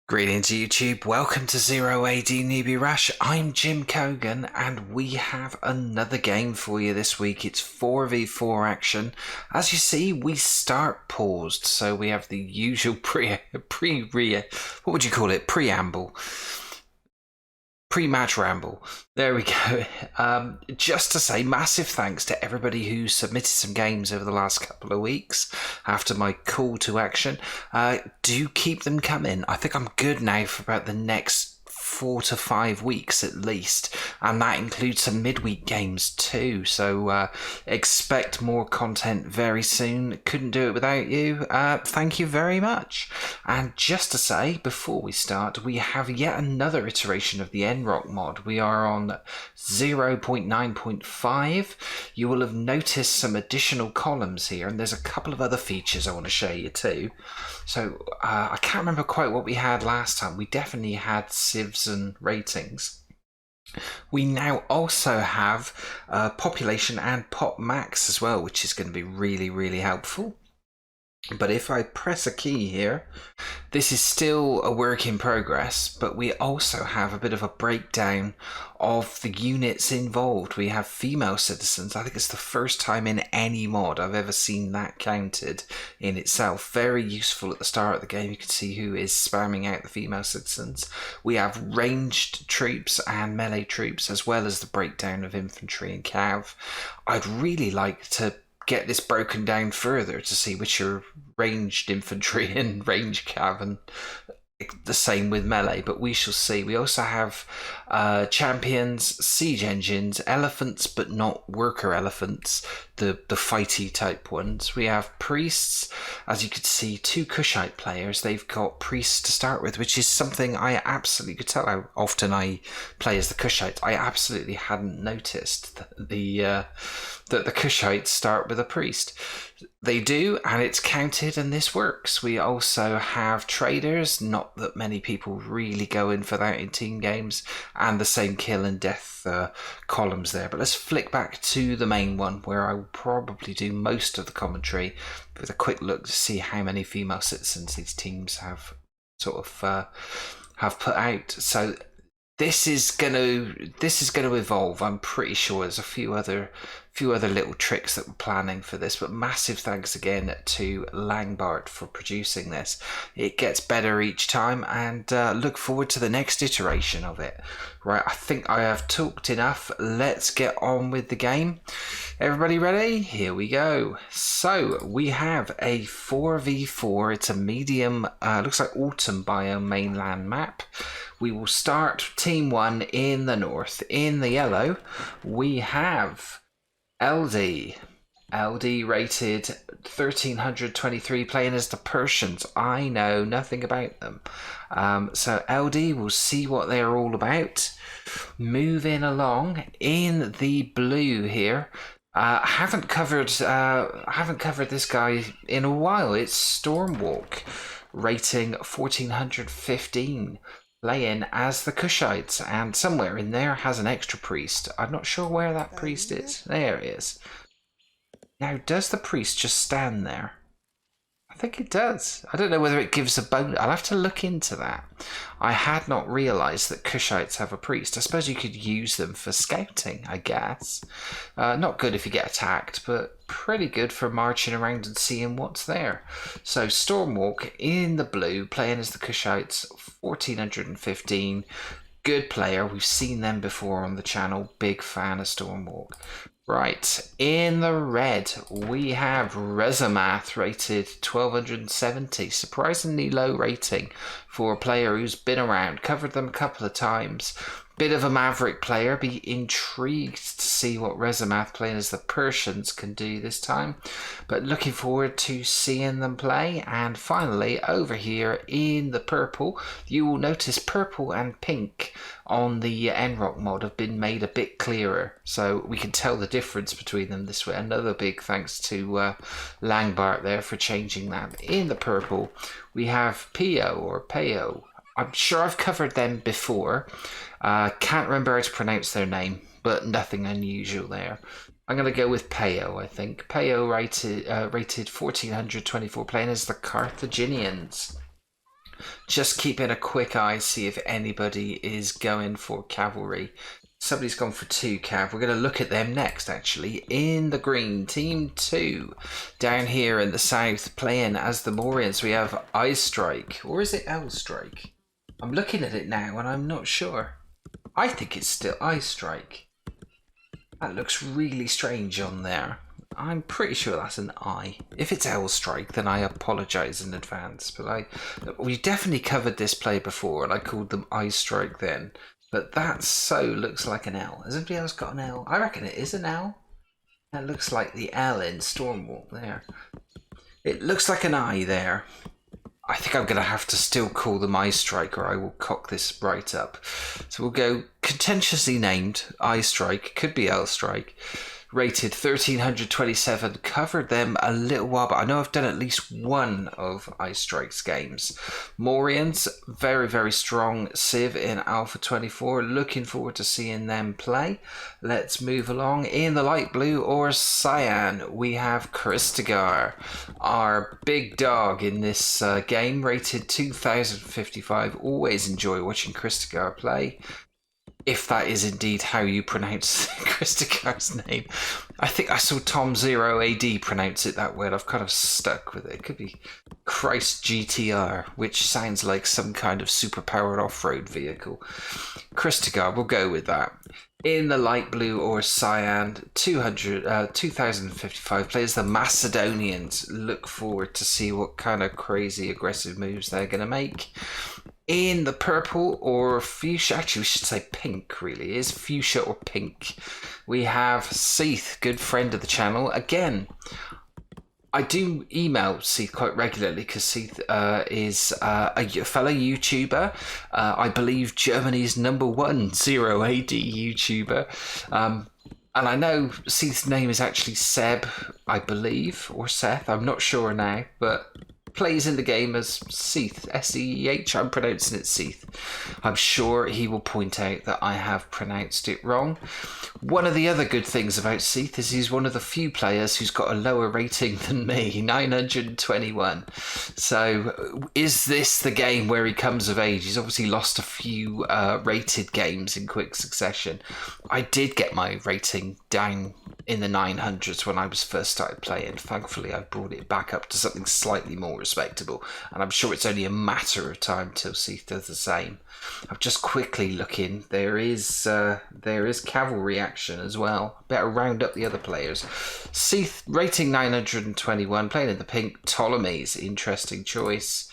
Greetings YouTube, welcome to 0AD Newbie Rush. I'm Jim Kogan and we have another game for you this week. It's 4v4 action. As you see, we start paused, so we have the usual pre-match ramble. There we go. Just to say massive thanks to everybody who submitted some games over the last couple of weeks after my call to action. Do keep them coming. I think I'm good now for about the next 4 to 5 weeks at least, and that includes some midweek games too, so expect more content very soon. Couldn't do it without you. Thank you very much. And just to say before we start, we have yet another iteration of the NROC mod. We are on 0.9.5. you will have noticed some additional columns here, and there's a couple of other features I want to show you too. So I can't remember quite what we had last time. We definitely had civs and ratings. We now also have population and pop max as well, which is going to be really helpful. But if I press a key here, this is still a work in progress, but we also have a bit of a breakdown of the units involved. We have female citizens. I think it's the first time in any mod I've ever seen that counted in itself. Very useful at the start of the game. You can see who is spamming out the female citizens. We have ranged troops and melee troops, as well as the breakdown of infantry and cav. I'd really like to get this broken down further to see which are ranged infantry and ranged cav, and the same with melee, but we shall see. We also have champions, siege engines, elephants but not worker elephants, the fighty type ones. We have priests, as you could see, 2 Kushite players. They've got priests to start with, which is something I absolutely could tell how often I play as the Kushite. I absolutely hadn't noticed that the Kushites start with a priest. They do, and it's counted, and this works. We also have traders, not that many people really go in for that in team games, and the same kill and death columns there. But let's flick back to the main one, where I will probably do most of the commentary with a quick look to see how many female citizens these teams have sort of have put out. So this is gonna evolve. I'm pretty sure there's a few other little tricks that we're planning for this, but massive thanks again to Langbart for producing this. It gets better each time, and look forward to the next iteration of it. Right, I think I have talked enough. Let's get on with the game. Everybody ready? Here we go. So we have a 4v4. It's a medium, looks like autumn biome mainland map. We will start team 1 in the north. In the yellow, we have LD rated 1323, playing as the Persians. I know nothing about them. So LD, we'll see what they're all about. Moving along in the blue here. I haven't covered this guy in a while. It's Stormwalk, rating 1415. Playing as the Kushites, and somewhere in there has an extra priest. I'm not sure where that priest is. There it is. Now, does the priest just stand there? I think it does. I don't know whether it gives a bonus. I'll have to look into that. I had not realised that Kushites have a priest. I suppose you could use them for scouting, I guess. Not good if you get attacked, but pretty good for marching around and seeing what's there. So Stormwalk in the blue, playing as the Kushites, 1415. Good player. We've seen them before on the channel. Big fan of Stormwalk. Right, in the red, we have Rezamath, rated 1270. Surprisingly low rating for a player who's been around. Covered them a couple of times. Bit of a maverick player. Be intrigued to see what Rezamath, playing as the Persians, can do this time. But looking forward to seeing them play. And finally, over here in the purple, you will notice purple and pink on the NROC mod have been made a bit clearer, so we can tell the difference between them this way. Another big thanks to Langbart there for changing that. In the purple, we have Pio or Peo. I'm sure I've covered them before. Can't remember how to pronounce their name, but nothing unusual there. I'm going to go with Peo, I think. Peo rated 1424, playing as the Carthaginians. Just keeping a quick eye, see if anybody is going for cavalry. Somebody's gone for 2 cav. We're going to look at them next, actually. In the green, team 2. Down here in the south, playing as the Morians, we have I Strike. Or is it L Strike? I'm looking at it now and I'm not sure. I think it's still I Strike. That looks really strange on there. I'm pretty sure that's an I. If it's L Strike, then I apologise in advance. But we definitely covered this play before and I called them I Strike then. But that so looks like an L. Has anybody else got an L? I reckon it is an L. That looks like the L in Stormwall there. It looks like an I there. I think I'm going to have to still call them I Strike or I will cock this right up. So we'll go contentiously named I Strike. Could be L Strike. Rated 1327, covered them a little while, but I know I've done at least one of I Strike's games. Morians, very, very strong. Civ in Alpha 24, looking forward to seeing them play. Let's move along. In the light blue or cyan, we have Kristigar, our big dog in this game, rated 2055. Always enjoy watching Kristigar play. If that is indeed how you pronounce Kristigar's name. I think I saw Tom 0AD pronounce it that way and I've kind of stuck with it. It could be Christ GTR, which sounds like some kind of super-powered off-road vehicle. Kristigar, we'll go with that. In the light blue or cyan, 2055 players, the Macedonians. Look forward to see what kind of crazy aggressive moves they're going to make. In the purple or fuchsia, actually we should say pink really, it is fuchsia or pink. We have Seath, good friend of the channel. Again, I do email Seath quite regularly because Seath is a fellow YouTuber. I believe Germany's #1 0AD YouTuber. And I know Seath's name is actually Seb, I believe, or Seth, I'm not sure now, but plays in the game as Seath, S-E-E-H, I'm pronouncing it Seath. I'm sure he will point out that I have pronounced it wrong. One of the other good things about Seath is he's one of the few players who's got a lower rating than me, 921. So is this the game where he comes of age? He's obviously lost a few rated games in quick succession. I did get my rating down in the 900s when I was first started playing. Thankfully, I brought it back up to something slightly more respectable, and I'm sure it's only a matter of time till Seath does the same. I'm just quickly looking. There is cavalry action as well. Better round up the other players. Seath rating 921, playing in the pink. Ptolemy's interesting choice.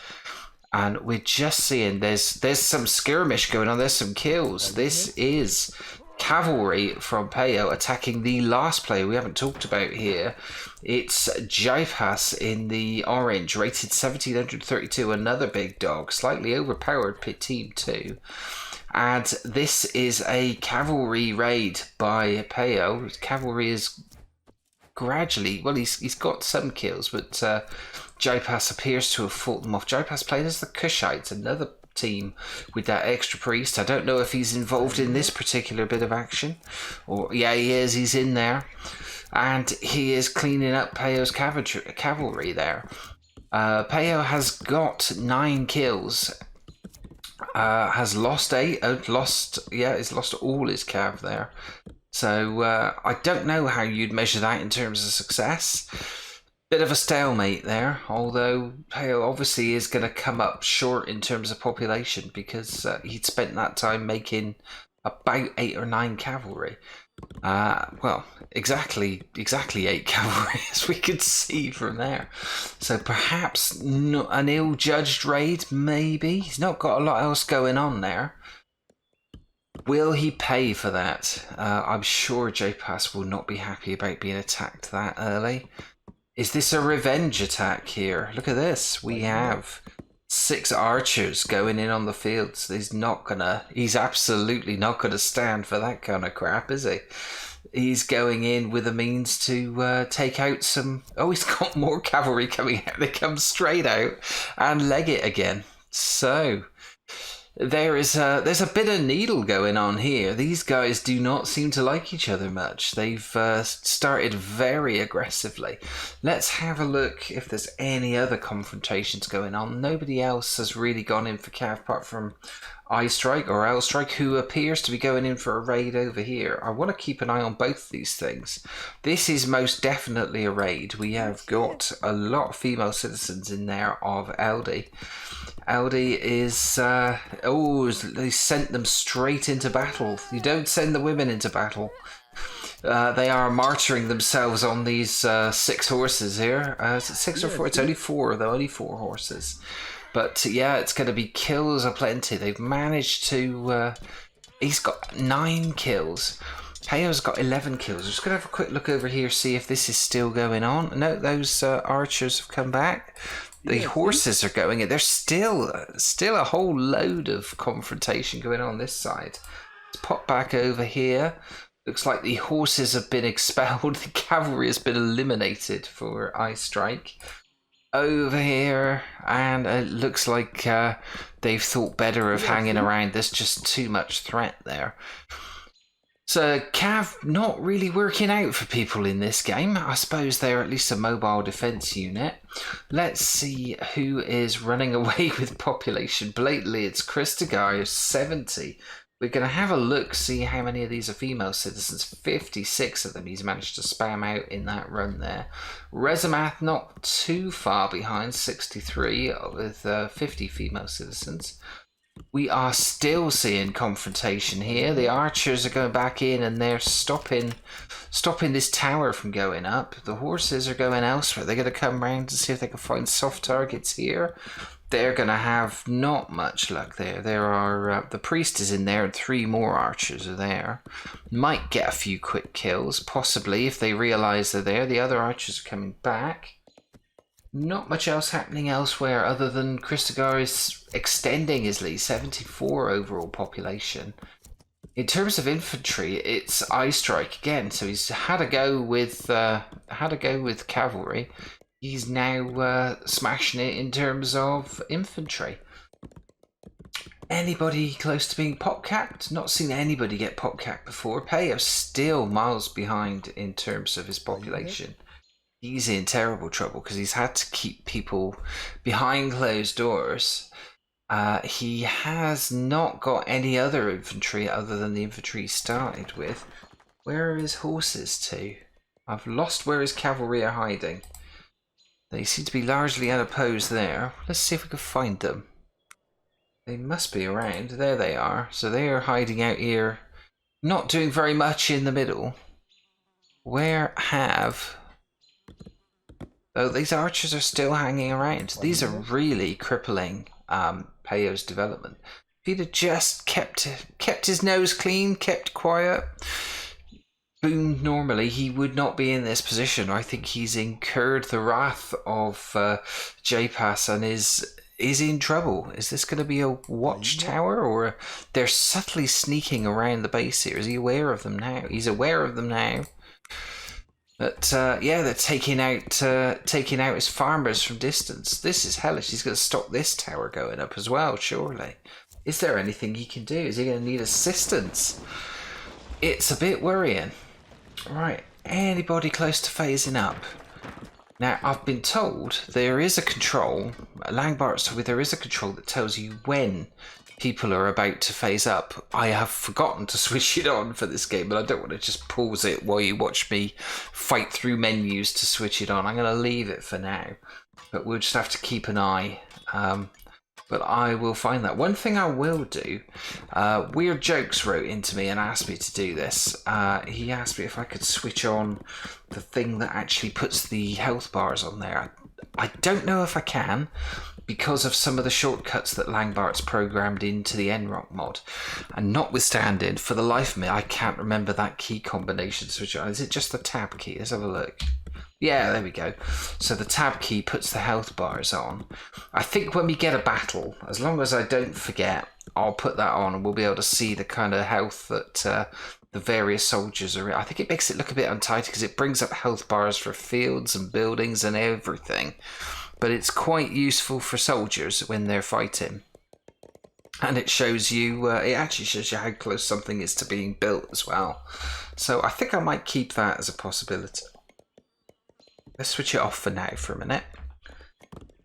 And we're just seeing there's some skirmish going on. There's some kills. This is cavalry from Peyo attacking the last player we haven't talked about here. It's Jaipas in the orange, rated 1732, another big dog, slightly overpowered pit team 2. And this is a cavalry raid by Peyo. Cavalry is gradually, well, he's got some kills, but Jaipas appears to have fought them off. Jaipas played as the Kushites, another team with that extra priest. I don't know if he's involved in this particular bit of action, or yeah, he is. He's in there, and he is cleaning up Peyo's cavalry there. Peyo has got 9 kills, has lost 8. He's lost all his cav there. So I don't know how you'd measure that in terms of success. Bit of a stalemate there, although Peyo obviously is going to come up short in terms of population because he'd spent that time making about 8 or 9 cavalry. Well, exactly 8 cavalry, as we could see from there. So perhaps not an ill-judged raid, maybe. He's not got a lot else going on there. Will he pay for that? I'm sure Jaipas will not be happy about being attacked that early. Is this a revenge attack here? Look at this. We have 6 archers going in on the fields. He's absolutely not gonna stand for that kind of crap, is he? He's going in with a means to take out some... Oh, he's got more cavalry coming out. They come straight out and leg it again. So there's a bit of needle going on here. These guys do not seem to like each other much. They've started very aggressively. Let's have a look if there's any other confrontations going on. Nobody else has really gone in for Cav apart from iStrike or L-Strike, who appears to be going in for a raid over here. I want to keep an eye on both these things. This is most definitely a raid. We have got a lot of female citizens in there of LD. LD is, they sent them straight into battle. You don't send the women into battle. They are martyring themselves on these 6 horses here. Is it 6 or 4? It's only 4, though, only 4 horses. But yeah, it's going to be kills aplenty. They've managed to... he's got 9 kills. Peyo's got 11 kills. I'm just going to have a quick look over here, see if this is still going on. No, those archers have come back. The horses are going in. There's still a whole load of confrontation going on this side. Let's pop back over here. Looks like the horses have been expelled. The cavalry has been eliminated for iStrike. Over here, and it looks like they've thought better of hanging around. There's just too much threat there. So Cav not really working out for people in this game. I suppose they're at least a mobile defense unit. Let's see who is running away with population. Blatantly, it's Christagar, 70. We're going to have a look, see how many of these are female citizens. 56 of them he's managed to spam out in that run there. Rezimath not too far behind, 63 with 50 female citizens. We are still seeing confrontation here. The archers are going back in and they're stopping this tower from going up. The horses are going elsewhere. They're going to come round to see if they can find soft targets here. They're going to have not much luck there. There are the priest is in there and 3 more archers are there. Might get a few quick kills, possibly, if they realise they're there. The other archers are coming back. Not much else happening elsewhere other than Christagar is extending his lead, 74 overall population. In terms of infantry, it's iStrike again, so he's had a go with cavalry. He's now smashing it in terms of infantry. Anybody close to being pop-capped? Not seen anybody get pop-capped before. Peyo's still miles behind in terms of his population. He's in terrible trouble because he's had to keep people behind closed doors. He has not got any other infantry other than the infantry he started with. Where are his horses to? I've lost where his cavalry are hiding. They seem to be largely unopposed there. Let's see if we can find them. They must be around. There they are. So they are hiding out here, not doing very much in the middle. Where have... Oh, these archers are still hanging around. These are really crippling Peyo's development. If he'd have just kept his nose clean, kept quiet, Boone, normally he would not be in this position. I think he's incurred the wrath of JPass and is in trouble. Is this going to be a watchtower, or they're subtly sneaking around the base here? Is he aware of them now? He's aware of them now. But yeah, they're taking out his farmers from distance. This is hellish. He's going to stop this tower going up as well, surely. Is there anything he can do? Is he going to need assistance? It's a bit worrying. Right, anybody close to phasing up? Now, I've been told there is a control, Langbart's told me there is a control that tells you when people are about to phase up. I have forgotten to switch it on for this game, but I don't want to just pause it while you watch me fight through menus to switch it on. I'm going to leave it for now, but we'll just have to keep an eye. But I will find that. One thing I will do, Weird Jokes wrote into me and asked me to do this. He asked me if I could switch on the thing that actually puts the health bars on there. I don't know if I can, because of some of the shortcuts that Langbart's programmed into the NROC mod. And notwithstanding, for the life of me, I can't remember that key combination switch on. Is it just the tab key? Let's have a look. Yeah, there we go. So the tab key puts the health bars on. I think when we get a battle, as long as I don't forget, I'll put that on and we'll be able to see the kind of health that the various soldiers are in. I think it makes it look a bit untidy because it brings up health bars for fields and buildings and everything. But it's quite useful for soldiers when they're fighting. And it shows you, it actually shows you how close something is to being built as well. So I think I might keep that as a possibility. Let's switch it off for now for a minute.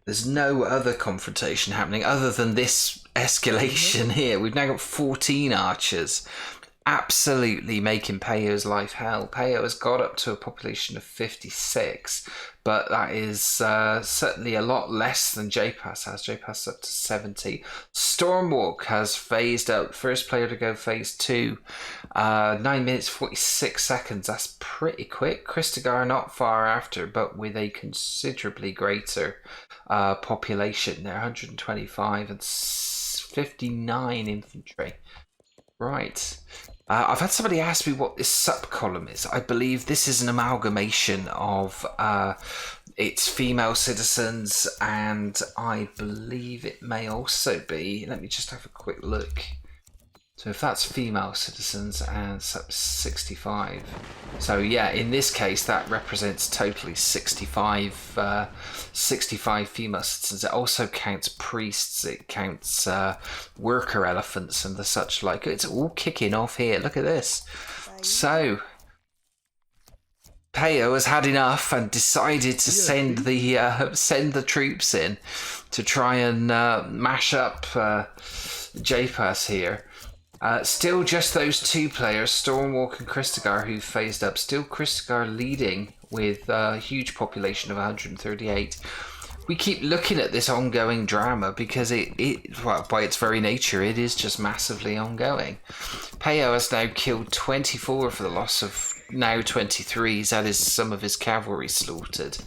There's no other confrontation happening other than this escalation here. We've now got 14 archers. Absolutely making Peyo's life hell. Peyo has got up to a population of 56, but that is certainly a lot less than JPass has. JPass up to 70. Stormwalk has phased out. First player to go phase 2. 9 minutes 46 seconds. That's pretty quick. Christagar not far after, but with a considerably greater population there. 125 and 59 infantry. Right. I've had somebody ask me what this sub-column is. I believe this is an amalgamation of its female citizens, and I believe it may also be, let me just have a quick look. So if that's female citizens and 65. So yeah, in this case, that represents totally 65 female citizens. It also counts priests, it counts worker elephants and the such like. It's all kicking off here. Look at this. So Peyo has had enough and decided to send the troops in to try and mash up JPass here. Still just those two players, Stormwalk and Christagar, who phased up. Still Christagar leading with a huge population of 138. We keep looking at this ongoing drama because well, by its very nature, it is just massively ongoing. Peyo has now killed 24 for the loss of now 23. He's had some of his cavalry slaughtered.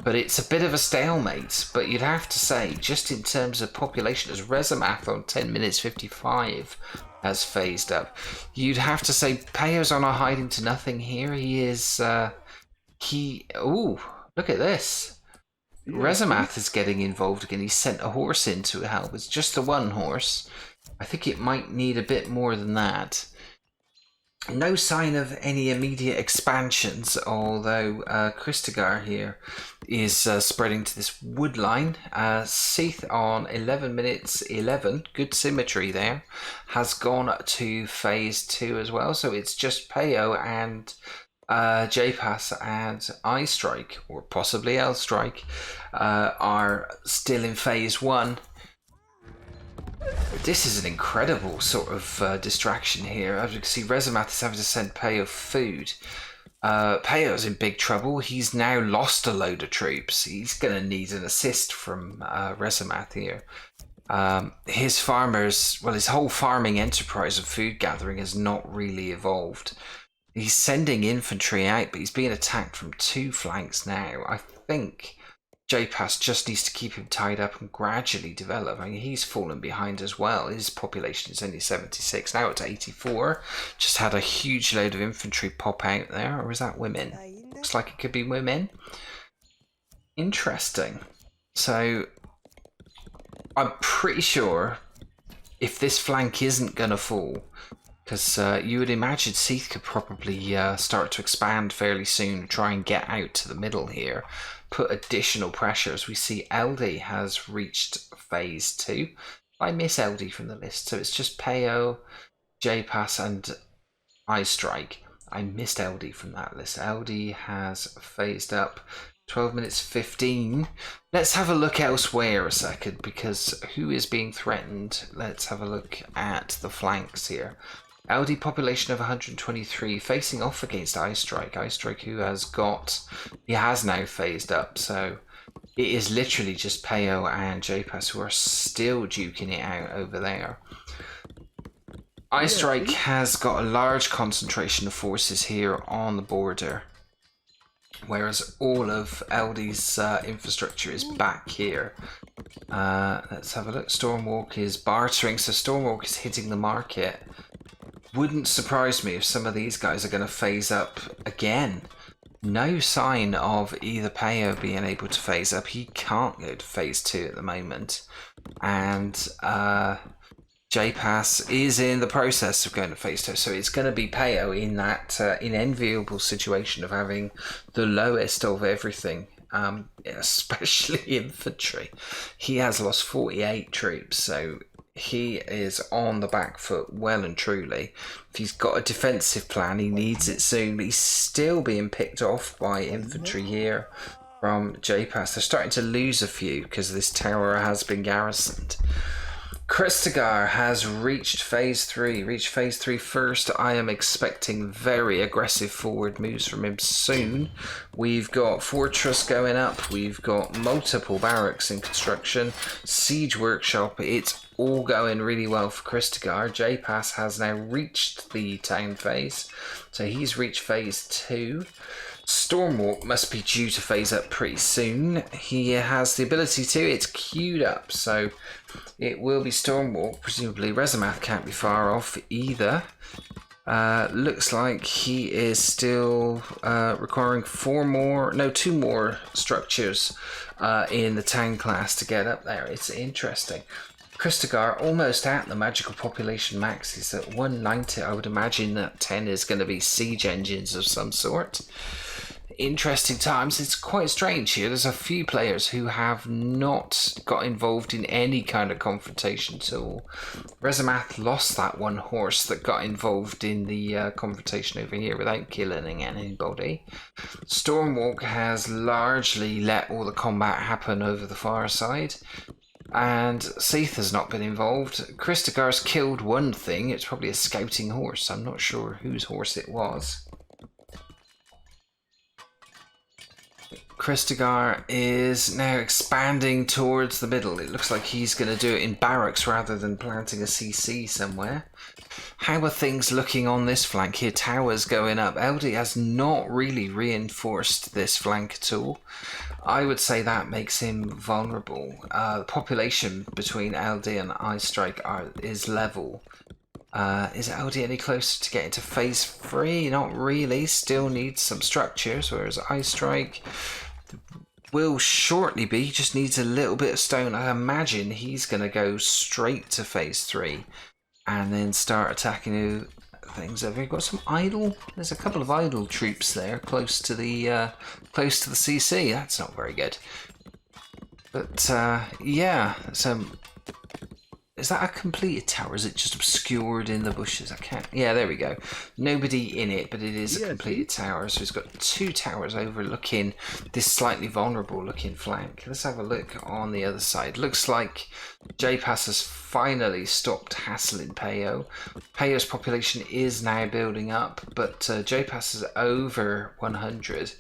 But it's a bit of a stalemate. But you'd have to say, just in terms of population, as Rezamath on 10 minutes 55 has phased up, you'd have to say Peyo's on a hiding to nothing here. He is, ooh, look at this. Yeah. Rezamath is getting involved again. He sent a horse in to help. It's just the one horse. I think it might need a bit more than that. No sign of any immediate expansions, although Christagar here is spreading to this wood line. Seath on 11 minutes 11, good symmetry there, has gone to phase 2 as well. So it's just Peyo and JPass and I Strike, or possibly L Strike, are still in phase 1. This is an incredible sort of distraction here. As you can see, Rezamath is having to send Peyo food. Peyo's in big trouble. He's now lost a load of troops. He's going to need an assist from Rezamath here. His farmers, well, his whole farming enterprise of food gathering has not really evolved. He's sending infantry out, but he's being attacked from 2 flanks now. I think JPass just needs to keep him tied up and gradually develop. I mean, he's fallen behind as well. His population is only 76. Now it's 84. Just had a huge load of infantry pop out there. Or is that women? Looks like it could be women. Interesting. So I'm pretty sure if this flank isn't going to fall, because you would imagine Seath could probably start to expand fairly soon, try and get out to the middle here, put additional pressure. As we see, LD has reached phase 2. I miss LD from the list, so it's just Peyo, JPass and I Strike. I missed LD from that list. LD has phased up. 12 minutes 15. Let's have a look elsewhere a second, because who is being threatened? Let's have a look at the flanks here. LD population of 123 facing off against I Strike. I Strike who has now phased up, so it is literally just Peyo and JPass who are still duking it out over there. I Strike has got a large concentration of forces here on the border, whereas all of LD's infrastructure is back here. Let's have a look. Stormwalk is bartering, so Stormwalk is hitting the market. Wouldn't surprise me if some of these guys are going to phase up again. No sign of either Peyo being able to phase up. He can't go to phase 2 at the moment. And JPass is in the process of going to phase 2. So it's going to be Peyo in that unenviable situation of having the lowest of everything, especially infantry. He has lost 48 troops, so he is on the back foot well and truly. If he's got a defensive plan, he needs it soon, but he's still being picked off by infantry here from JPass. They're starting to lose a few because this tower has been garrisoned. Kristigar has reached phase 3. Reached phase 3 first. I am expecting very aggressive forward moves from him soon. We've got fortress going up. We've got multiple barracks in construction. Siege workshop. It's all going really well for Kristigar. JPass has now reached the town phase. So he's reached phase 2. Stormwalk must be due to phase up pretty soon. He has the ability to. It's queued up, so it will be Stormwalk. Presumably Rezimath can't be far off either. Looks like he is still requiring two more structures in the town class to get up there. It's interesting. Kristigar almost at the magical population max. He's at 190. I would imagine that 10 is going to be siege engines of some sort. Interesting times. It's quite strange here. There's a few players who have not got involved in any kind of confrontation at all. Rezimath lost that one horse that got involved in the confrontation over here without killing anybody. Stormwalk has largely let all the combat happen over the far side. And Seath has not been involved. Kristigar's killed one thing. It's probably a scouting horse. I'm not sure whose horse it was. Kristigar is now expanding towards the middle. It looks like he's going to do it in barracks rather than planting a CC somewhere. How are things looking on this flank here? Towers going up. LD has not really reinforced this flank at all. I would say that makes him vulnerable. The population between LD and I-Strike is level. Is LD any closer to getting to phase 3? Not really. Still needs some structures, whereas I-Strike will shortly be. He just needs a little bit of stone. I imagine he's going to go straight to phase 3 and then start attacking things. Have you got some idle? There's a couple of idle troops there close to the CC. That's not very good. But yeah, so is that a completed tower? Is it just obscured in the bushes? I can't. Yeah, there we go. Nobody in it, but it is a completed tower. So it's got 2 towers overlooking this slightly vulnerable looking flank. Let's have a look on the other side. Looks like JPass has finally stopped hassling Peyo. Peyo's population is now building up, but JPass is over 100.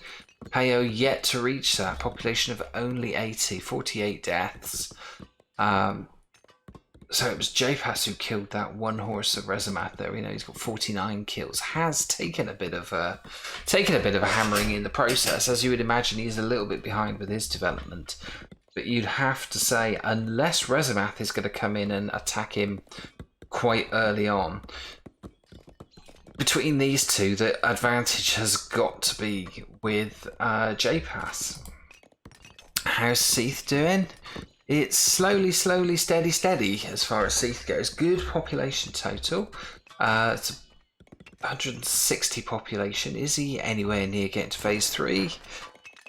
Peyo yet to reach that. Population of only 80, 48 deaths. So it was JPass who killed that one horse of Rezimath there. You know, he's got 49 kills. Has taken a bit of a hammering in the process. As you would imagine, he's a little bit behind with his development. But you'd have to say, unless Rezimath is going to come in and attack him quite early on, between these two, the advantage has got to be with JPass. How's Seath doing? It's slowly, steady as far as Seath goes. Good population total. It's 160 population. Is he anywhere near getting to phase 3?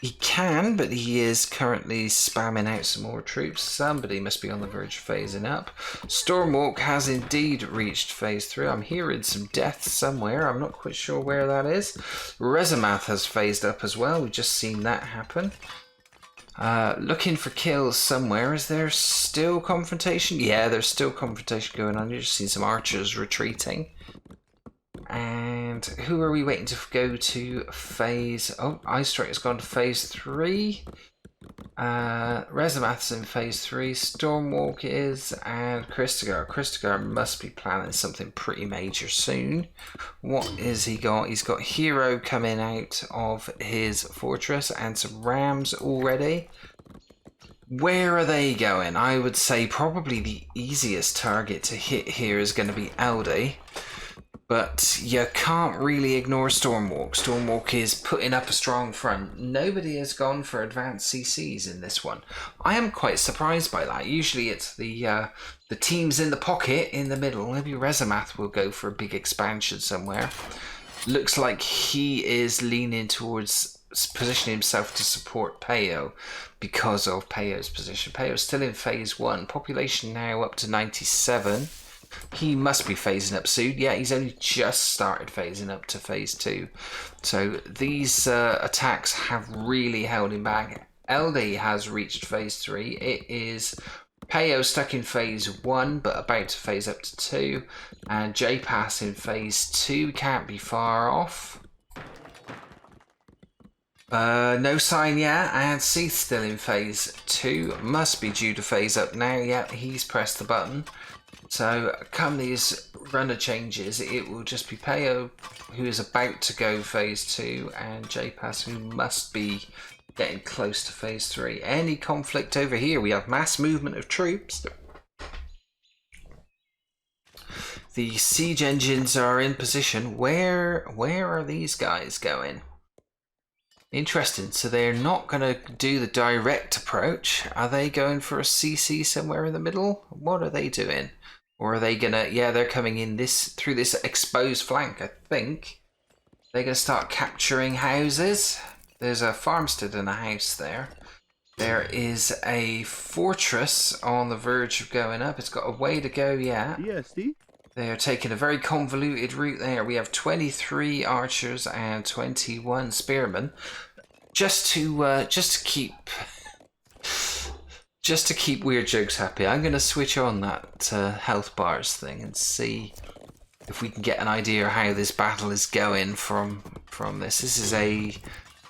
He can, but he is currently spamming out some more troops. Somebody must be on the verge of phasing up. Stormwalk has indeed reached phase 3. I'm hearing some deaths somewhere. I'm not quite sure where that is. Rezimath has phased up as well. We've just seen that happen. Looking for kills somewhere. Is there still confrontation? Yeah, there's still confrontation going on. You've just seen some archers retreating. And who are we waiting to go to phase... Oh, I-Strike has gone to phase 3. Rezimath's in phase 3. Stormwalk is, and Kristigar. Kristigar must be planning something pretty major soon. What is he got? He's got Hero coming out of his fortress and some Rams already. Where are they going? I would say probably the easiest target to hit here is going to be Aldi. But you can't really ignore Stormwalk. Stormwalk is putting up a strong front. Nobody has gone for advanced CCs in this one. I am quite surprised by that. Usually it's the teams in the pocket in the middle. Maybe Rezimath will go for a big expansion somewhere. Looks like he is leaning towards positioning himself to support Peo because of Peo's position. Peo's still in phase 1. Population now up to 97. He must be phasing up soon. Yeah, he's only just started phasing up to phase 2. So these attacks have really held him back. LD has reached phase 3. It is Peo stuck in phase 1 but about to phase up to 2. And J-Pass in phase 2 can't be far off. No sign yet, and Seath still in phase 2. Must be due to phase up now. Yep, he's pressed the button. So come these runner changes, it will just be Peo who is about to go phase 2 and J-Pass who must be getting close to phase 3. Any conflict over here? We have mass movement of troops. The siege engines are in position. Where are these guys going? Interesting. So they're not going to do the direct approach. Are they going for a CC somewhere in the middle? What are they doing? Or are they going to... Yeah, they're coming in through this exposed flank, I think. They're going to start capturing houses. There's a farmstead and a house there. There is a fortress on the verge of going up. It's got a way to go yet. They're taking a very convoluted route there. We have 23 archers and 21 spearmen. Just to keep Weird Jokes happy, I'm going to switch on that health bars thing and see if we can get an idea of how this battle is going from this. This is a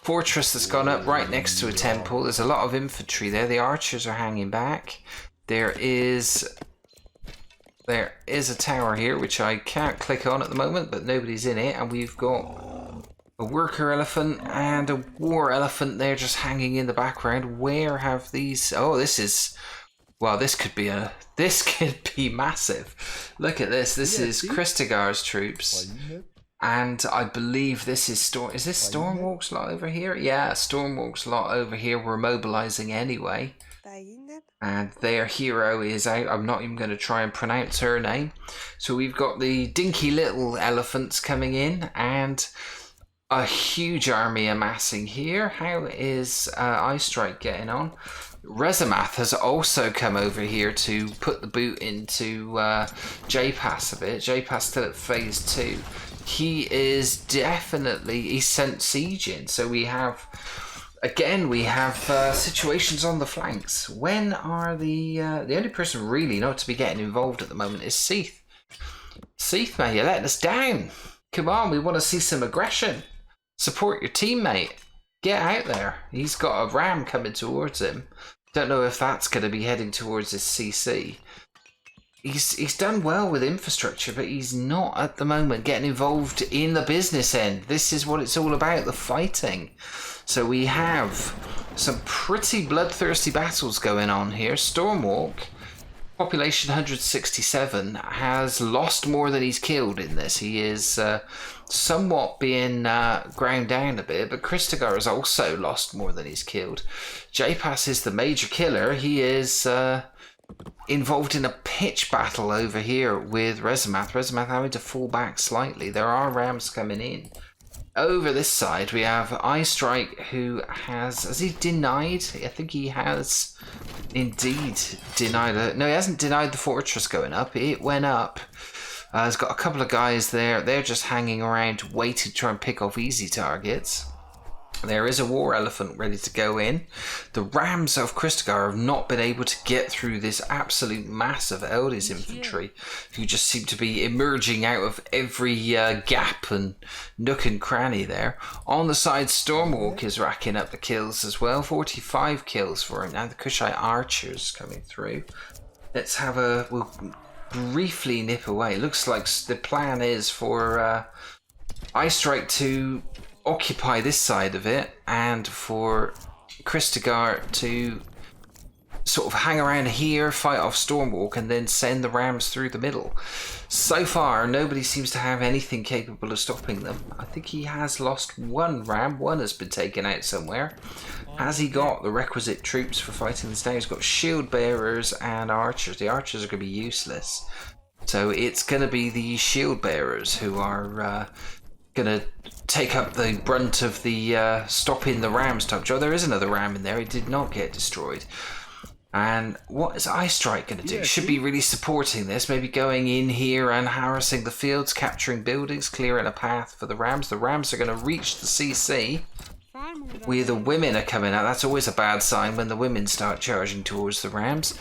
fortress that's gone up right next to a temple. There's a lot of infantry there. The archers are hanging back. There is a tower here, which I can't click on at the moment, but nobody's in it. And we've got a worker elephant and a war elephant there just hanging in the background. Where have these... Oh, this is... Well, this could be massive. Look at this. This is Kristigar's troops. And I believe this is Is this Stormwalk's lot over here? Yeah, Stormwalk's lot over here. We're mobilizing anyway. And their hero is out. I'm not even going to try and pronounce her name. So we've got the dinky little elephants coming in and a huge army amassing here. How is Eye Strike getting on? Rezamath has also come over here to put the boot into J-Pass a bit. J-Pass still at phase 2. He is definitely... He's sent siege in. So we have... Again, we have situations on the flanks. When are the only person really not to be getting involved at the moment is Seath. Seath, mate, you're letting us down. Come on, we want to see some aggression. Support your teammate. Get out there. He's got a ram coming towards him. Don't know if that's going to be heading towards his CC. He's done well with infrastructure, but he's not at the moment getting involved in the business end. This is what it's all about, the fighting. So we have some pretty bloodthirsty battles going on here. Stormwalk, population 167, has lost more than he's killed in this. He is somewhat being ground down a bit, but Kristigar has also lost more than he's killed. J-Pass is the major killer. He is involved in a pitch battle over here with Rezamath. Rezamath having to fall back slightly. There are rams coming in. Over this side we have Eye Strike, who has he denied? I think he has indeed denied it. No, he hasn't denied the fortress going up. It went up. He's got a couple of guys there. They're just hanging around waiting to try and pick off easy targets. There is a war elephant ready to go in. The rams of Kristigar have not been able to get through this absolute mass of Eldis infantry, who just seem to be emerging out of every gap and nook and cranny there. On the side, Stormwalk is racking up the kills as well. 45 kills for him. Now the Kushite archers coming through. Let's have a... We'll briefly nip away. Looks like the plan is for Eye Strike to occupy this side of it and for Kristigar to sort of hang around here, fight off Stormwalk, and then send the rams through the middle. So far, nobody seems to have anything capable of stopping them. I think he has lost one ram. One has been taken out somewhere. Has he got the requisite troops for fighting this down? He's got shield bearers and archers. The archers are going to be useless. So it's going to be the shield bearers who are gonna take up the brunt of the stopping the rams top job. There is another ram in there. It did not get destroyed. And what is Eye Strike going to do? Should be really supporting this, maybe going in here and harassing the fields, capturing buildings, clearing a path for the rams. The rams are going to reach the CC. Where the women are coming out. That's always a bad sign when the women start charging towards the rams.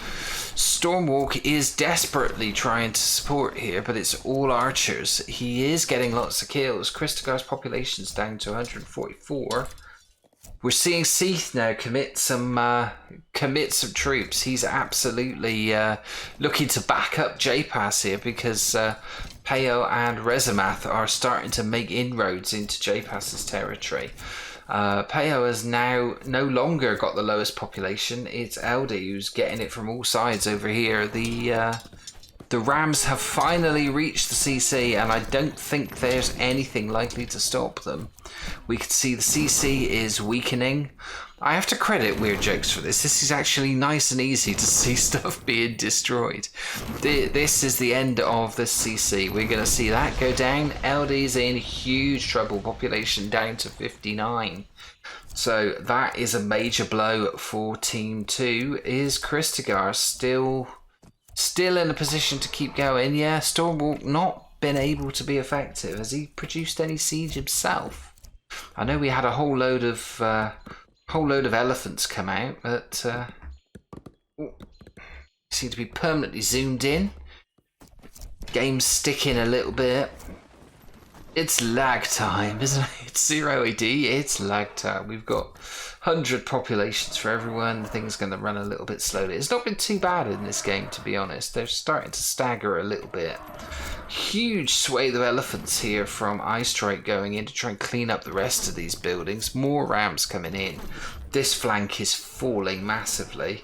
Stormwalk is desperately trying to support here, but it's all archers. He is getting lots of kills. Christogar's population's down to 144. We're seeing Seath now commit some troops. He's absolutely looking to back up J-Pass here because Peo and Rezimath are starting to make inroads into J-Pass's territory. Peo has now no longer got the lowest population. It's LD who's getting it from all sides over here. The Rams have finally reached the CC, and I don't think there's anything likely to stop them. We can see the CC is weakening. I have to credit Weird Jokes for this. This is actually nice and easy to see stuff being destroyed. This is the end of the CC. We're going to see that go down. LD's in huge trouble. Population down to 59. So that is a major blow for Team 2. Is Christogar still in a position to keep going? Yeah, Stormwalk not been able to be effective. Has he produced any siege himself? I know we had a whole load of elephants come out, but seem to be permanently zoomed in. Game's sticking a little bit. It's lag time, isn't it? It's 0AD, it's lag time. We've got 100 populations for everyone. Things going to run a little bit slowly. It's not been too bad in this game, to be honest. They're starting to stagger a little bit. Huge swathe of elephants here from Eye Strike going in to try and clean up the rest of these buildings. More rams coming in. This flank is falling massively.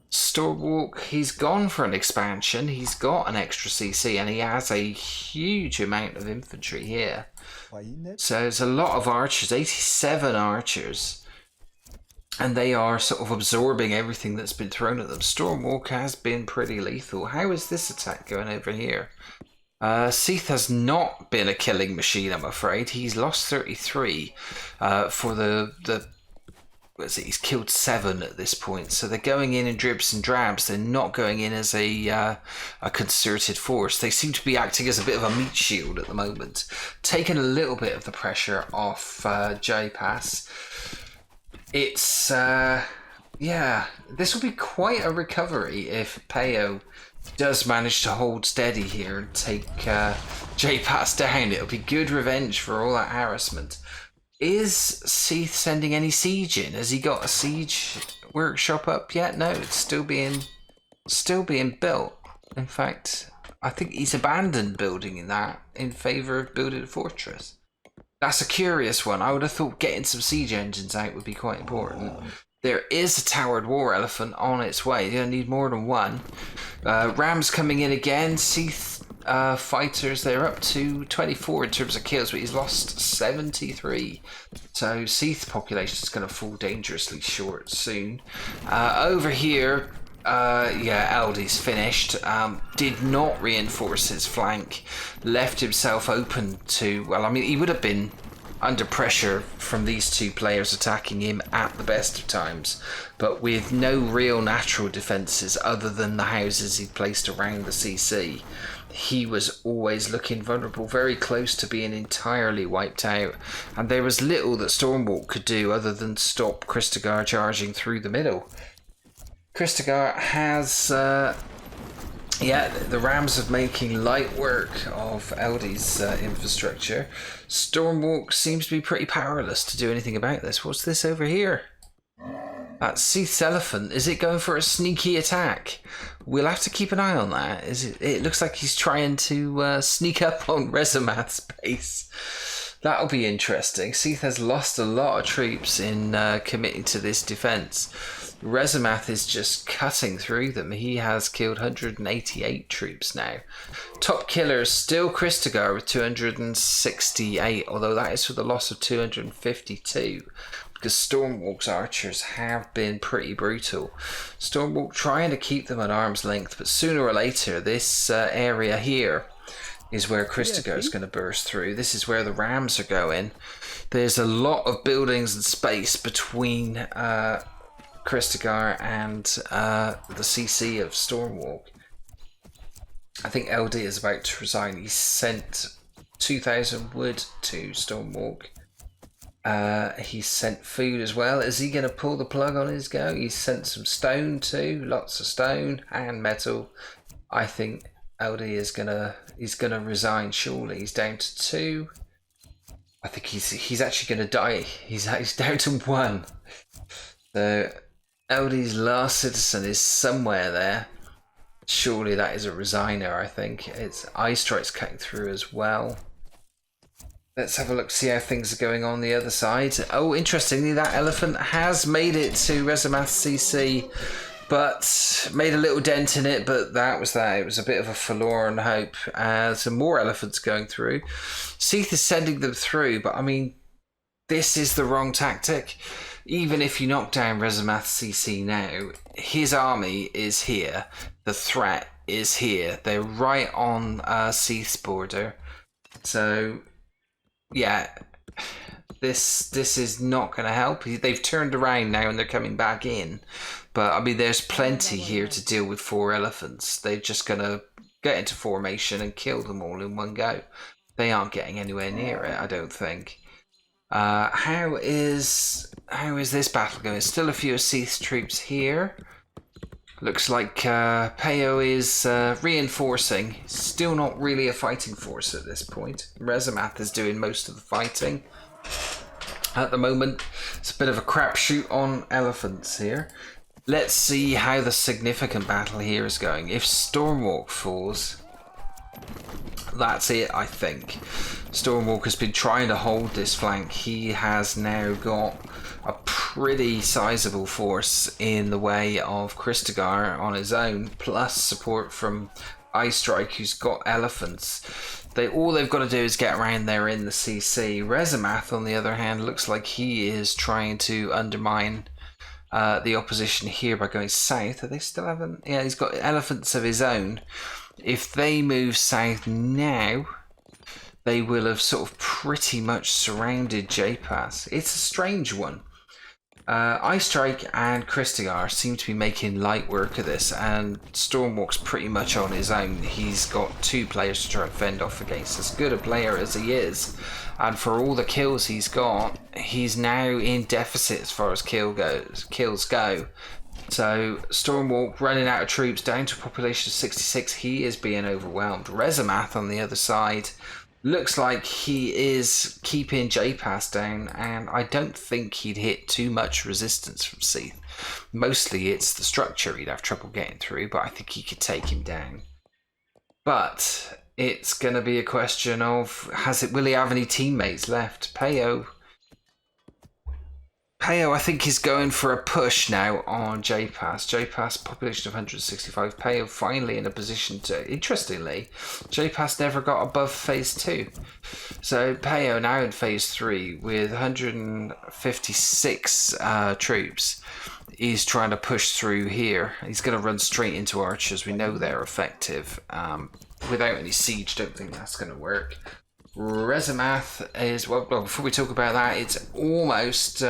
Stormwalk, he's gone for an expansion. He's got an extra CC and he has a huge amount of infantry here. So there's a lot of archers, 87 archers. And they are sort of absorbing everything that's been thrown at them. Stormwalk has been pretty lethal. How is this attack going over here? Seath has not been a killing machine, I'm afraid. He's lost 33 for the he's killed 7 at this point. So they're going in dribs and drabs. They're not going in as a concerted force. They seem to be acting as a bit of a meat shield at the moment. Taking a little bit of the pressure off J-Pass. It's, yeah, this will be quite a recovery if Peo does manage to hold steady here and take J-Pass down. It'll be good revenge for all that harassment. Is Seath sending any siege in? Has he got a siege workshop up yet? No, it's still being built. In fact, I think he's abandoned building in that in favour of building a fortress. That's a curious one. I would have thought getting some siege engines out would be quite important. There is a towered war elephant on its way. You're going to need more than one. Rams coming in again. Seath fighters, they're up to 24 in terms of kills, but he's lost 73. So Seath population is going to fall dangerously short soon. Over here, yeah, Aldi's finished. Did not reinforce his flank. Left himself open to, well, I mean, he would have been under pressure from these two players attacking him at the best of times, but with no real natural defences other than the houses he'd placed around the CC. He was always looking vulnerable, very close to being entirely wiped out, and there was little that Stormwalk could do other than stop Christogar charging through the middle. Christogar has, yeah, the Rams are making light work of LD's infrastructure. Stormwalk seems to be pretty powerless to do anything about this. What's this over here? That's Seath's elephant. Is it going for a sneaky attack? We'll have to keep an eye on that. It looks like he's trying to sneak up on Rezimath's base. That'll be interesting. Seath has lost a lot of troops in committing to this defense. Rezimath is just cutting through them. He has killed 188 troops now. Top killer is still Christogar with 268, although that is for the loss of 252. Because Stormwalk's archers have been pretty brutal. Stormwalk trying to keep them at arm's length, but sooner or later this area here is where Christgau is going to burst through. This is where the Rams are going. There's a lot of buildings and space between Christgau and the CC of Stormwalk. I think LD is about to resign. He sent 2,000 wood to Stormwalk. He sent food as well. Is he going to pull the plug on his go? He sent some stone too, lots of stone and metal. I think LD is gonna resign surely. He's down to 2. I think he's actually gonna die. He's down to 1. So LD's last citizen is somewhere there. Surely that is a resigner. I think it's Ice Strike's cutting through as well. Let's have a look, see how things are going on the other side. Oh, interestingly, that elephant has made it to Rezimath CC, but made a little dent in it, but that was that. It was a bit of a forlorn hope. Some more elephants going through. Seath is sending them through, but I mean, this is the wrong tactic. Even if you knock down Rezimath CC now, his army is here. The threat is here. They're right on Seath's border. So yeah, this is not going to help. They've turned around now and they're coming back in. But I mean, there's plenty here to deal with 4 elephants. They're just going to get into formation and kill them all in one go. They aren't getting anywhere near it, I don't think. How is this battle going? Still a few of Seath's troops here. Looks like Peo is reinforcing. Still not really a fighting force at this point. Rezimath is doing most of the fighting at the moment. It's a bit of a crapshoot on elephants here. Let's see how the significant battle here is going. If Stormwalk falls, that's it, I think. Stormwalk has been trying to hold this flank. He has now got a pretty sizable force in the way of Christgau on his own, plus support from Ice Strike, who's got elephants. All they've got to do is get around there in the CC. Rezimath, on the other hand, looks like he is trying to undermine the opposition here by going south. Are they still haven't? Yeah, he's got elephants of his own. If they move south now, they will have sort of pretty much surrounded J-Pass. It's a strange one. Ice Strike and Christgau seem to be making light work of this, and Stormwalk's pretty much on his own. He's got 2 players to try and fend off against. As good a player as he is, and for all the kills he's got, he's now in deficit as far as kills go. So Stormwalk running out of troops, down to a population of 66. He is being overwhelmed. Rezimath on the other side looks like he is keeping J-Pass down, and I don't think he'd hit too much resistance from Seath. Mostly it's the structure he'd have trouble getting through, but I think he could take him down. But it's going to be a question of, will he have any teammates left? Peo, I think, is going for a push now on J-Pass. J-Pass, population of 165. Peo finally in a position to... Interestingly, J-Pass never got above phase 2. So Peo now in phase 3 with 156 troops. He's trying to push through here. He's going to run straight into archers. We know they're effective. Without any siege, don't think that's going to work. Rezimath is, well, before we talk about that, it's almost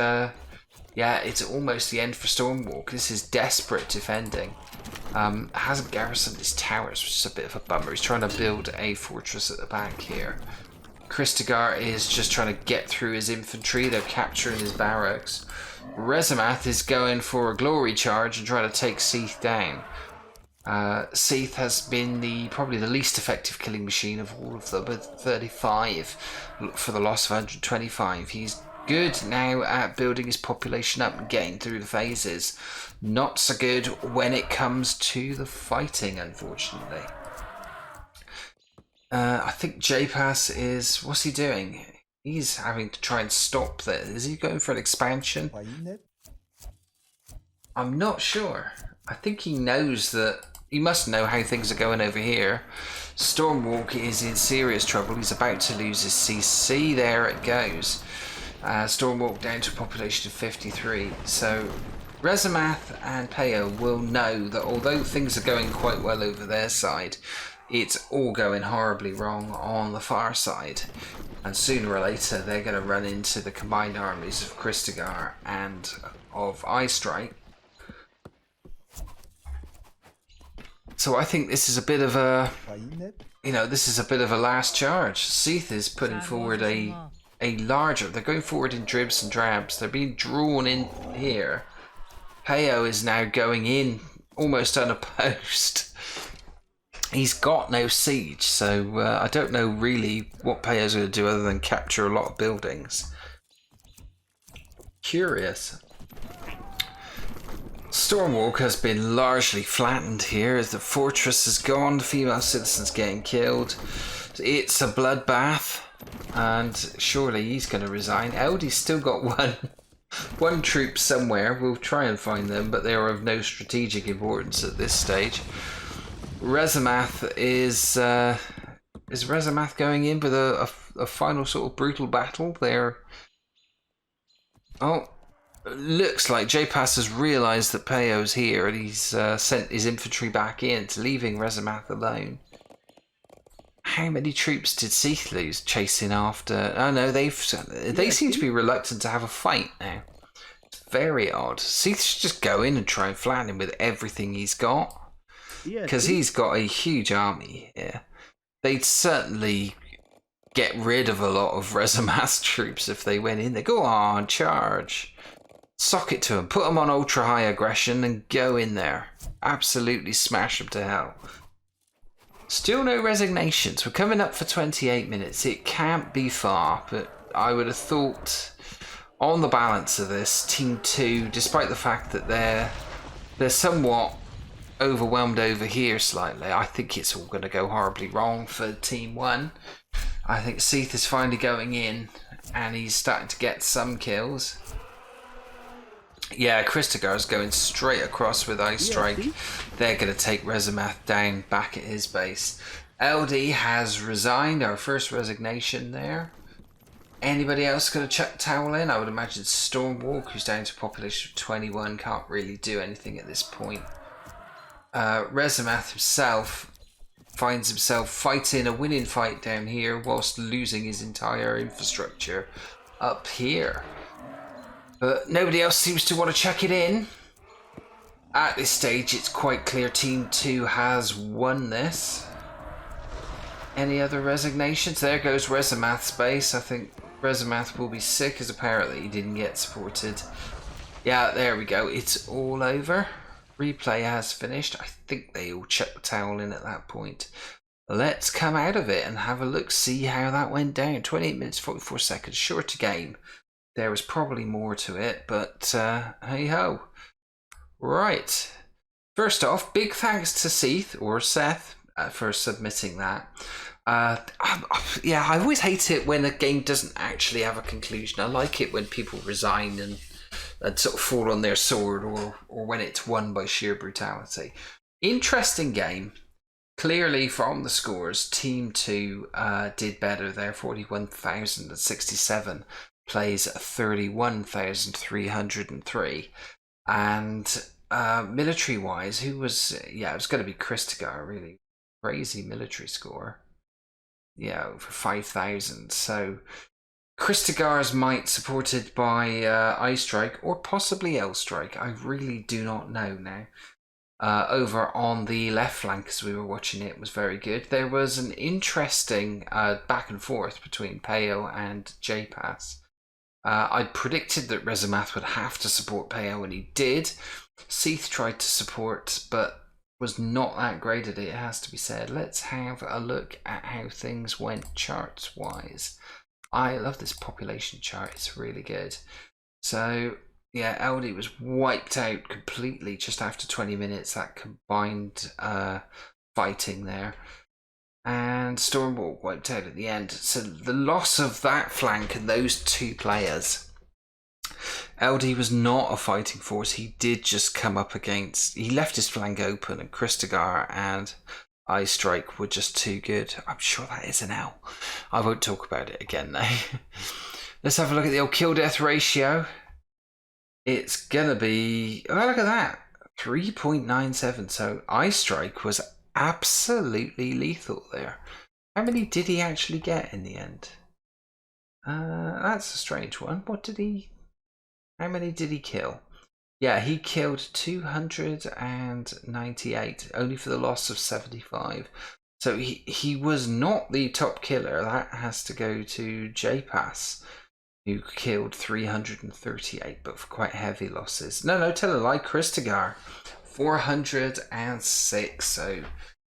it's almost the end for Stormwalk. This is desperate defending. Hasn't garrisoned his towers, which is a bit of a bummer. He's trying to build a fortress at the back here. Christgau is just trying to get through his infantry. They're capturing his barracks. Rezimath is going for a glory charge and trying to take Seath down. Seath has been probably the least effective killing machine of all of them, with 35 for the loss of 125. He's good now at building his population up and getting through the phases. Not so good when it comes to the fighting, unfortunately. I think J-Pass is... What's he doing? He's having to try and stop this. Is he going for an expansion? I'm not sure. I think he knows that... He must know how things are going over here. Stormwalk is in serious trouble. He's about to lose his CC. There it goes. Stormwalk down to a population of 53. So Rezimath and Peo will know that although things are going quite well over their side, it's all going horribly wrong on the far side. And sooner or later, they're going to run into the combined armies of Kristigar and of Eyestrike. So I think this is a bit of a, this is a bit of a last charge. Seath is putting forward a larger, they're going forward in dribs and drabs. They're being drawn in here. Peo is now going in almost unopposed. He's got no siege, so I don't know really what Peo's going to do other than capture a lot of buildings. Curious. Stormwalk has been largely flattened here as the fortress is gone, the female citizens getting killed. It's a bloodbath, and surely he's going to resign. Eldie's still got one troop somewhere. We'll try and find them, but they are of no strategic importance at this stage. Rezamath is Rezamath going in with a final sort of brutal battle there. Oh, looks like J-Pass has realised that Peo's here and he's sent his infantry back in, leaving Rezamath alone. How many troops did Seath lose chasing after? Oh no, they seem to be reluctant to have a fight now. It's very odd. Seath should just go in and try and flatten him with everything he's got. Because he's got a huge army here. They'd certainly get rid of a lot of Rezamath's troops if they went in there. Go on, charge. Sock it to them. Put them on ultra high aggression and go in there. Absolutely smash them to hell. Still no resignations. We're coming up for 28 minutes. It can't be far, but I would have thought on the balance of this, Team 2, despite the fact that they're somewhat overwhelmed over here slightly, I think it's all going to go horribly wrong for Team 1. I think Seath is finally going in and he's starting to get some kills. Yeah, Kristigar's going straight across with Eyestrike. They're going to take Rezamath down back at his base. LD has resigned, our first resignation there. Anybody else going to chuck towel in? I would imagine Stormwalk, who's down to a population of 21, can't really do anything at this point. Rezamath himself finds himself fighting a winning fight down here whilst losing his entire infrastructure up here. But nobody else seems to want to chuck it in. At this stage, it's quite clear Team 2 has won this. Any other resignations? There goes Rezamath's base. I think Rezamath will be sick as apparently he didn't get supported. Yeah, there we go. It's all over. Replay has finished. I think they all chucked the towel in at that point. Let's come out of it and have a look, see how that went down. 28 minutes, 44 seconds, shorter game. There was probably more to it, but hey-ho. Right. First off, big thanks to Seath, or Seth, for submitting that. Yeah, I always hate it when a game doesn't actually have a conclusion. I like it when people resign and sort of fall on their sword, or when it's won by sheer brutality. Interesting game. Clearly from the scores, Team 2 did better there. 41,067 plays 31,303. And military wise, it was going to be Kristigar, really. Crazy military score. Yeah, over 5,000. So Kristigar's might supported by Eyestrike or possibly L-Strike. I really do not know now. Over on the left flank, as we were watching it, was very good. There was an interesting back and forth between Peo and J-Pass. I predicted that Rezamath would have to support Peo, and he did. Seath tried to support, but was not that great at it, it has to be said. Let's have a look at how things went charts-wise. I love this population chart, it's really good. So, yeah, LD was wiped out completely just after 20 minutes, that combined fighting there. And Stormwalk wiped out at the end. So the loss of that flank and those two players. LD was not a fighting force. He did just come up against... He left his flank open, and Kristigar and Eyestrike were just too good. I'm sure that is an L. I won't talk about it again though. Let's have a look at the old kill-death ratio. It's gonna be... Oh, look at that. 3.97. So Eyestrike was absolutely lethal there. How many did he actually get in the end? That's a strange one. How many did he kill? Yeah, he killed 298, only for the loss of 75. So he was not the top killer. That has to go to J-Pass, who killed 338, but for quite heavy losses. No, tell a lie. Christagar, 406. So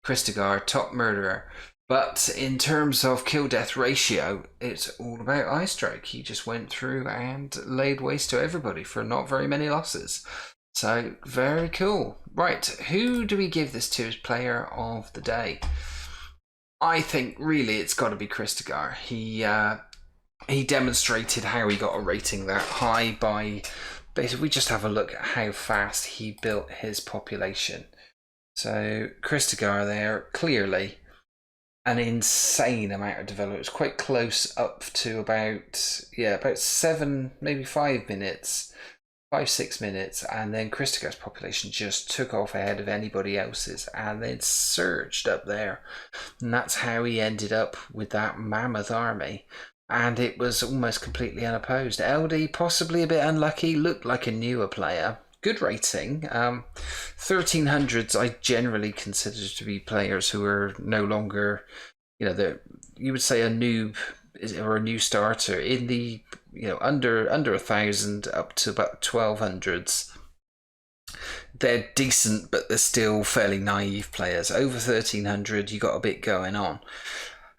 Christagar, top murderer. But in terms of kill-death ratio, it's all about Eye Strike. He just went through and laid waste to everybody for not very many losses. So, very cool. Right, who do we give this to as player of the day? I think really it's got to be Christagar. He demonstrated how he got a rating that high by basically, we just have a look at how fast he built his population. So Christagar there, clearly an insane amount of development. It's quite close up to about 7, maybe 5 minutes, 5-6 minutes, and then Christagar's population just took off ahead of anybody else's and then surged up there. And that's how he ended up with that mammoth army. And it was almost completely unopposed. LD possibly a bit unlucky, looked like a newer player. Good rating. 1300s I generally consider to be players who are no longer, you would say a noob or a new starter in the under 1,000 up to about 1200s. They're decent, but they're still fairly naive players. Over 1300, you got a bit going on.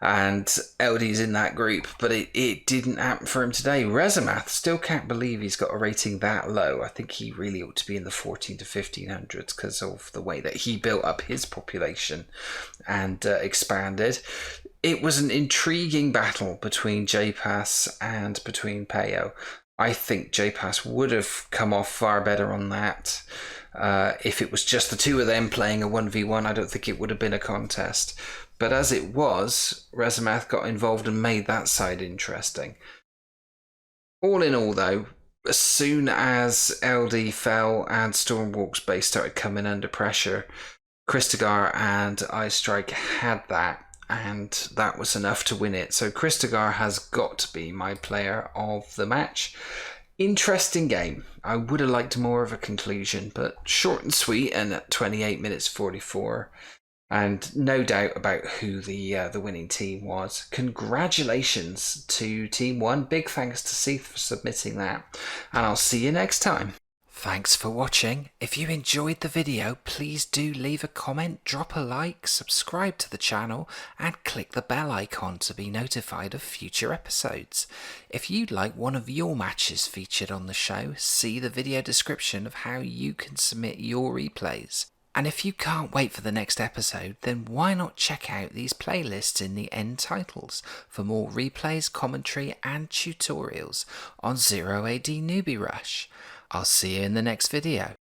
And LD's in that group, but it didn't happen for him today. Rezamath, still can't believe he's got a rating that low. I think he really ought to be in the 14 to 1500s because of the way that he built up his population and expanded. It was an intriguing battle between J-Pass and between Payo. I think J-Pass would have come off far better on that. If it was just the two of them playing a 1v1, I don't think it would have been a contest. But as it was, Rezamath got involved and made that side interesting. All in all, though, as soon as LD fell and Stormwalk's base started coming under pressure, Christagar and Eye Strike had that, and that was enough to win it. So Christagar has got to be my player of the match. Interesting game. I would have liked more of a conclusion, but short and sweet, and at 28 minutes 44. And no doubt about who the winning team was. Congratulations to Team 1. Big thanks to Seath for submitting that. And I'll see you next time. Thanks for watching. If you enjoyed the video, please do leave a comment, drop a like, subscribe to the channel, and click the bell icon to be notified of future episodes. If you'd like one of your matches featured on the show, see the video description of how you can submit your replays. And if you can't wait for the next episode, then why not check out these playlists in the end titles for more replays, commentary and tutorials on 0AD Newbie Rush. I'll see you in the next video.